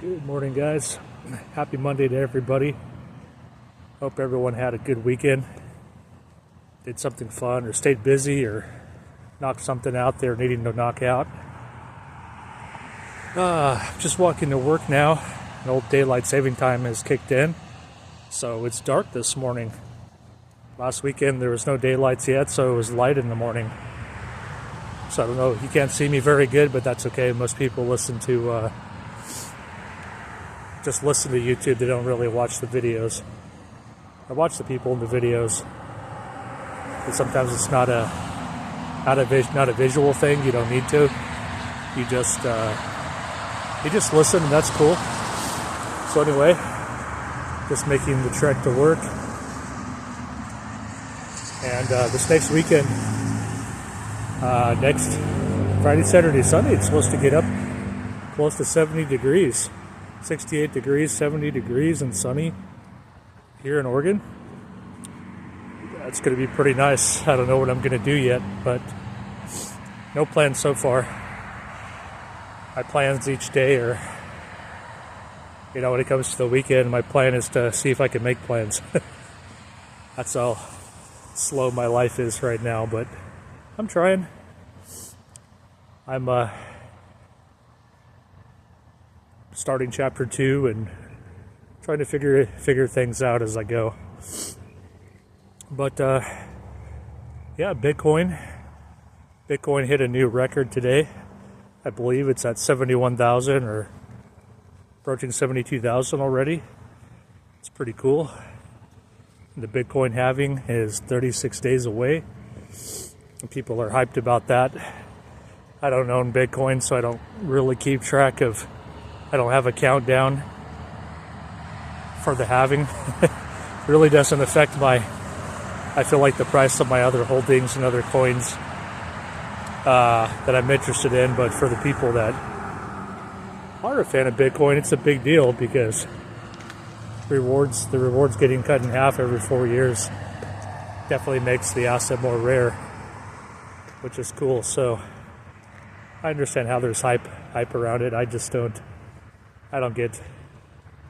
Good morning, guys. Happy Monday to everybody. Hope everyone had a good weekend. Did something fun or stayed busy or knocked something out there needing to knock out. Just walking to work now. An old daylight saving time has kicked in, so it's dark this morning. Last weekend there was no daylights yet, so it was light in the morning. So I don't know, you can't see me very good, but that's okay. Most people just listen to YouTube. They don't really watch the videos. I watch the people in the videos, but sometimes it's not a visual thing. You don't need to. You just listen, and that's cool. So anyway, just making the trek to work, and this next weekend, next Friday, Saturday, Sunday, it's supposed to get up close to 70 degrees. 68 degrees, 70 degrees, and sunny here in Oregon. That's going to be pretty nice. I don't know what I'm going to do yet, but no plans so far. My plans each day are, when it comes to the weekend, my plan is to see if I can make plans. That's how slow my life is right now, but I'm trying. I'm starting chapter 2 and trying to figure things out as I go. But Bitcoin hit a new record today. I believe it's at 71,000 or approaching 72,000 already. It's pretty cool. The Bitcoin halving is 36 days away. And people are hyped about that. I don't own Bitcoin, so I don't really keep track of. I don't have a countdown for the halving. It really doesn't affect I feel like the price of my other holdings and other coins that I'm interested in. But for the people that are a fan of Bitcoin, it's a big deal because the rewards getting cut in half every 4 years definitely makes the asset more rare, which is cool. So I understand how there's hype around it. I don't get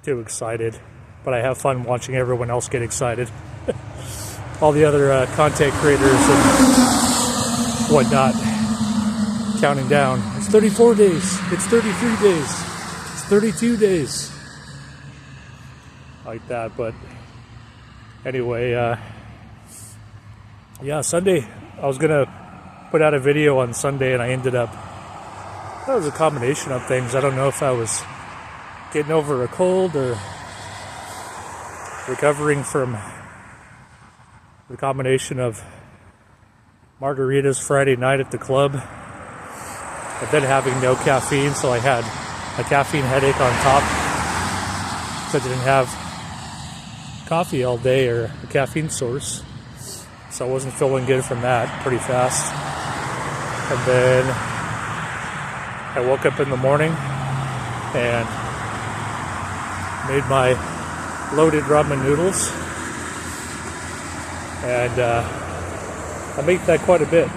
too excited, but I have fun watching everyone else get excited. All the other content creators and whatnot counting down. It's 34 days. It's 33 days. It's 32 days. Like that, but anyway, Sunday, I was going to put out a video on Sunday, and I ended up, that was a combination of things. I don't know if I was getting over a cold or recovering from the combination of margaritas Friday night at the club and then having no caffeine, so I had a caffeine headache on top because I didn't have coffee all day or a caffeine source, so I wasn't feeling good from that pretty fast. And then I woke up in the morning and made my loaded ramen noodles, and I make that quite a bit.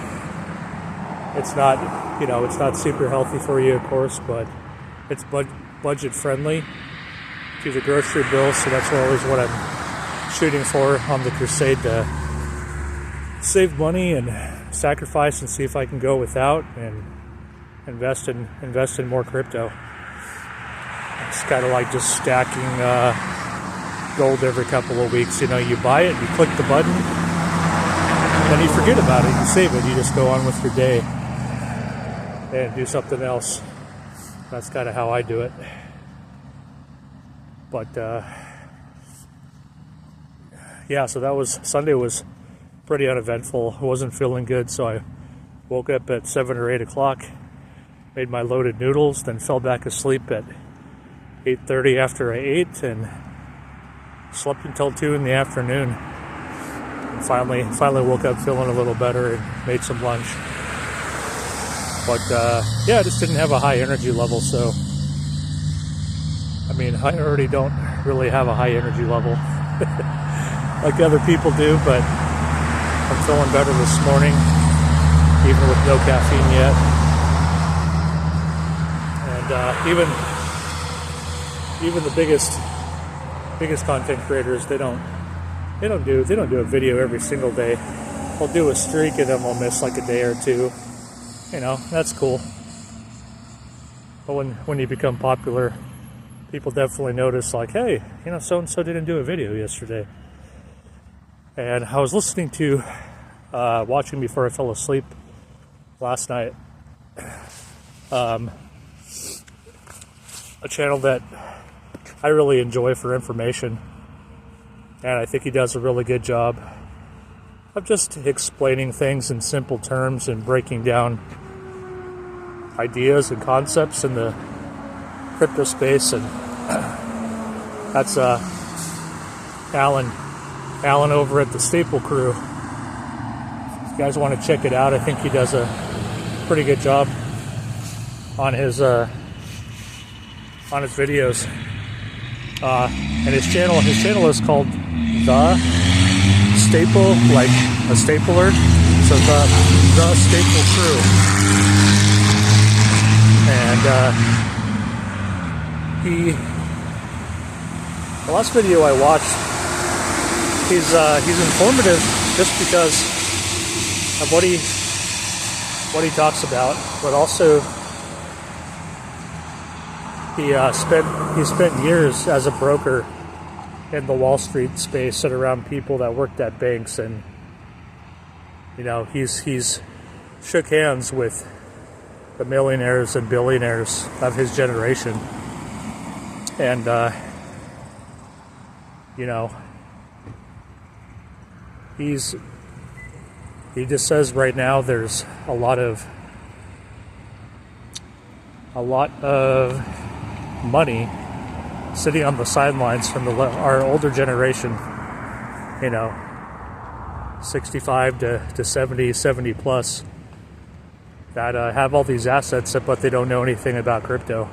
It's not, it's not super healthy for you, of course, but it's budget friendly to the grocery bill, so that's always what I'm shooting for on the crusade, to save money and sacrifice and see if I can go without and invest in more crypto. It's kind of like just stacking gold every couple of weeks. You buy it, you click the button, then you forget about it, you save it, you just go on with your day and do something else. That's kind of how I do it. But so Sunday was pretty uneventful. I wasn't feeling good, so I woke up at 7 or 8 o'clock, made my loaded noodles, then fell back asleep at 8:30 after I ate, and slept until 2 in the afternoon. And finally woke up feeling a little better and made some lunch. But I just didn't have a high energy level, so I already don't really have a high energy level like other people do, but I'm feeling better this morning, even with no caffeine yet. And even even the biggest content creators, they don't do a video every single day. They'll do a streak and then they'll miss like a day or two. You know, that's cool. But when you become popular, people definitely notice, like, hey, you know, so and so didn't do a video yesterday. And I was listening to watching before I fell asleep last night. A channel that I really enjoy for information, and I think he does a really good job of just explaining things in simple terms and breaking down ideas and concepts in the crypto space. And that's Alan over at the Staple Crew. If you guys want to check it out, I think he does a pretty good job on his videos. And his channel is called The Staple, like a stapler. So the Staple Crew. And the last video I watched, he's informative just because of what he talks about, but also he spent years as a broker in the Wall Street space and around people that worked at banks, and you know, he's shook hands with the millionaires and billionaires of his generation, and you know, he just says right now there's a lot of money sitting on the sidelines from our older generation, you know, 65 to 70 plus, that have all these assets, but they don't know anything about crypto.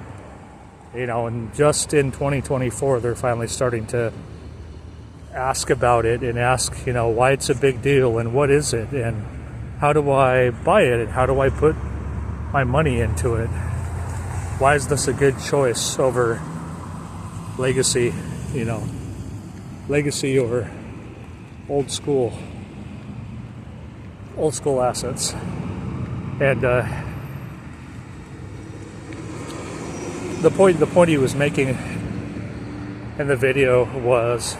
You know, and just in 2024, they're finally starting to ask about it and ask, you know, why it's a big deal and what is it and how do I buy it and how do I put my money into it? Why is this a good choice over legacy, you know, legacy or old school assets? And the point he was making in the video was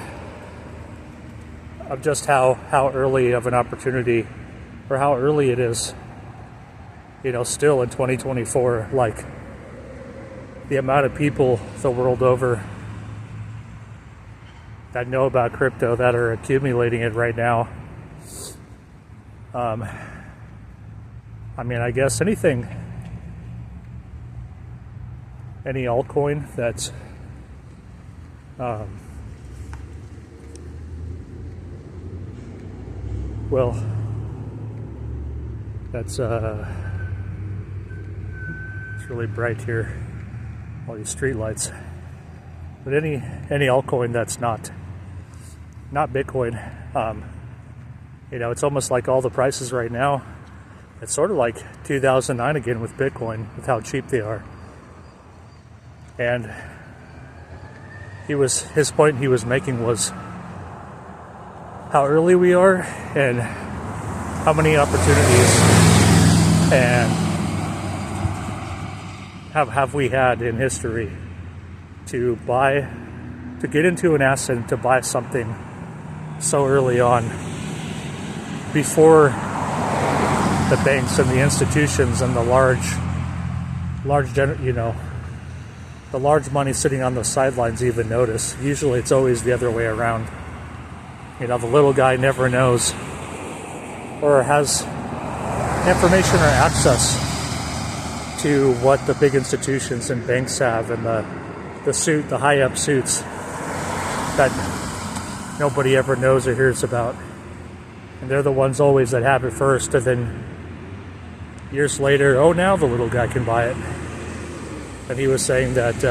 of just how early of an opportunity, or how early it is, you know, still in 2024, like the amount of people the world over that know about crypto, that are accumulating it right now. I mean, I guess any altcoin that's well, that's it's really bright here, all these street lights. But any altcoin that's not Bitcoin, you know, it's almost like all the prices right now, it's sort of like 2009 again with Bitcoin, with how cheap they are. And his point he was making was how early we are and how many opportunities and have we had in history to get into an asset and to buy something so early on, before the banks and the institutions and the large the large money sitting on the sidelines even notice. Usually it's always the other way around. You know, the little guy never knows or has information or access to what the big institutions and banks have, and the high up suits that nobody ever knows or hears about. And they're the ones always that have it first, and then years later, oh, now the little guy can buy it. And he was saying that,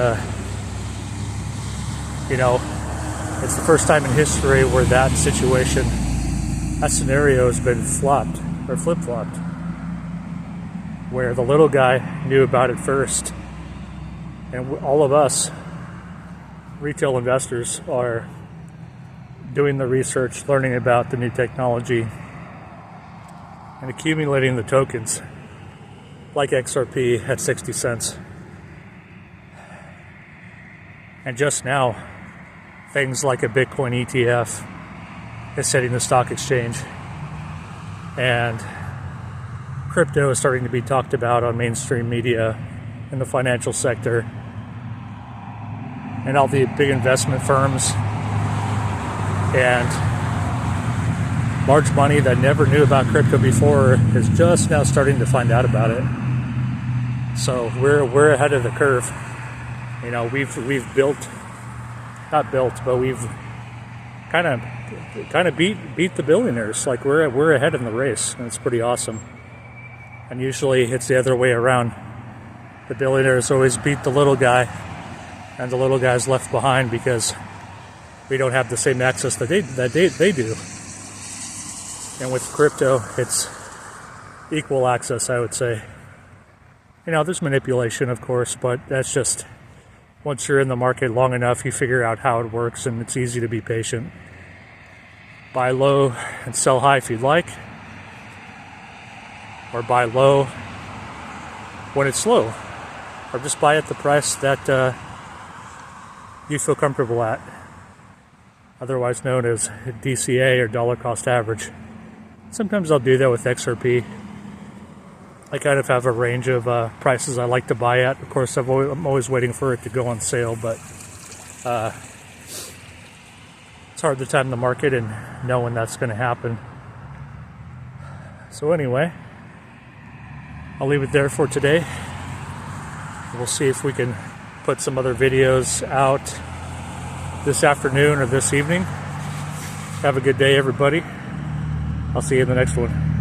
you know, it's the first time in history where that scenario has been flopped or flip-flopped, where the little guy knew about it first, and all of us retail investors are doing the research, learning about the new technology, and accumulating the tokens, like XRP at 60 cents. And just now, things like a Bitcoin ETF is hitting the stock exchange, and crypto is starting to be talked about on mainstream media in the financial sector, and all the big investment firms and large money that never knew about crypto before is just now starting to find out about it. So we're ahead of the curve. You know, we've kind of beat the billionaires. Like we're ahead in the race, and it's pretty awesome. And usually it's the other way around. The billionaires always beat the little guy, and the little guy's left behind because we don't have the same access that they do. And with crypto, it's equal access, I would say. You know, there's manipulation, of course, but that's just once you're in the market long enough, you figure out how it works, and it's easy to be patient. Buy low and sell high if you'd like, or buy low when it's low, or just buy at the price that you feel comfortable at, otherwise known as DCA or dollar cost average. Sometimes I'll do that with XRP. I kind of have a range of prices I like to buy at. Of course, I'm always waiting for it to go on sale, but it's hard to time the market and know when that's going to happen. So anyway, I'll leave it there for today. We'll see if we can put some other videos out this afternoon or this evening. Have a good day, everybody. I'll see you in the next one.